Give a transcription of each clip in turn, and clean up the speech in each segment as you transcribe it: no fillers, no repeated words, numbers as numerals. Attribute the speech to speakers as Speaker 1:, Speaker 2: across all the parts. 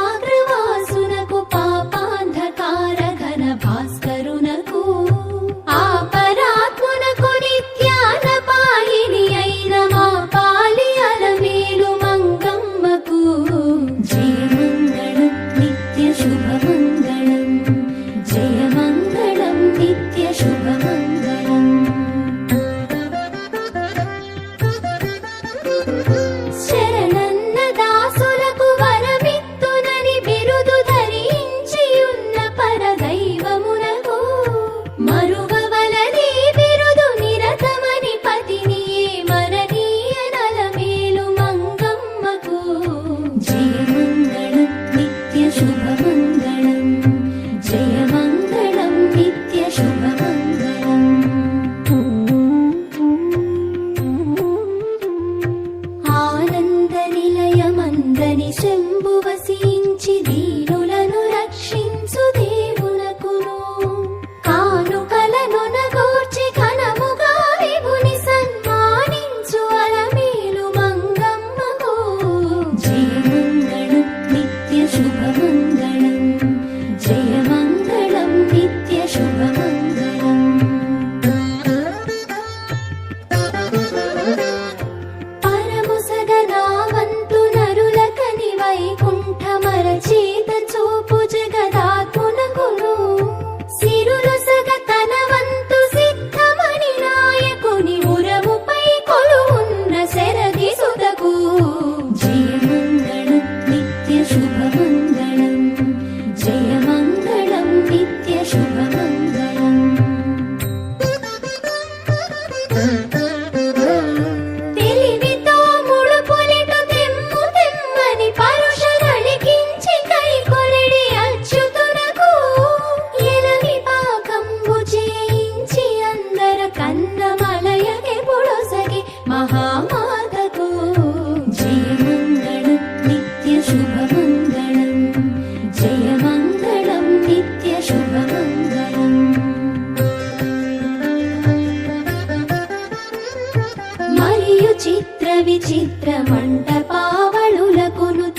Speaker 1: శిఖరాగ్రవాసునకు పాపాంధకార ఘన భాస్కరునకు ఆపరాత్మునకు నిత్యాన పాయిని అయిన మా పాలి అలమేలు మంగమ్మకు జయమంగళం నిత్య శుభమంగళం జయమంగళం నిత్య శుభమంగళం. శరణన్న దాసులకు వరమిత్తునని బిరుదు ధరించియున్న పరదైవమునకు మరువవలది బిరుదు నిరతమని పతిని మరణీయ నలమేలు మంగమ్మకు జయమంగళం నిత్య శుభమంగళం జయమంగళం నిత్య శుభమంగళం. ఆనంద నిలయమందని శంభు వసించి దీనులను రక్షించు దేవునకును కానుకలను నగూర్చి ఘనముగా విభుని సన్మానించు అలమేలు మంగమ్మకు జయమంగళం నిత్య శుభమంగళం జయమంగళం నిత్య శుభమంగళం. పరముసగనావంతు నరులకని వైకుంఠమరచేత చూపు జగదాత్మునకును సిరులసగ తనవంతు సిద్ధమణి నాయకుని ఉరముపై కొలువున్న శరది సుతకు జయమంగళం నిత్య శుభమంగళం జయమంగళం నిత్య శుభమంగళం. తెలివితో ముడుపులిటు తెమ్ము తెమ్మని పరుషరళికించి కైకొరిడి అచ్యుతునకు ఎలవి పాకంబు చేయించి అందర కన్నమలయకి పొడొసగి మహామాతకు జయమంగళం నిత్య శుభమంగళం జయమంగళం నిత్య శుభమంగళం. మరియు చిత్ర విచిత్ర మంటపావళులకును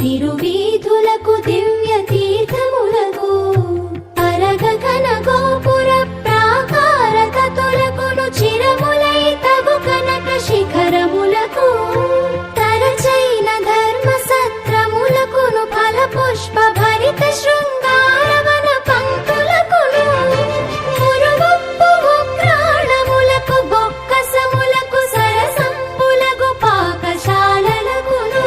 Speaker 1: తిరువీధులకు దివ్య తీర్థములకు పరగ ఘన గోపుర ప్రాకార తతులకును చిరములై తగు కనక శిఖరములకు తరచైన ధర్మ సత్రములకును ఫల పుష్ప భరిత శృంగారవన పంక్తులకును మురువప్పు ఉగ్రాణములకు బొక్కసములకు సరసంబులకు పాకశాలలకును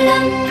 Speaker 1: మంగళం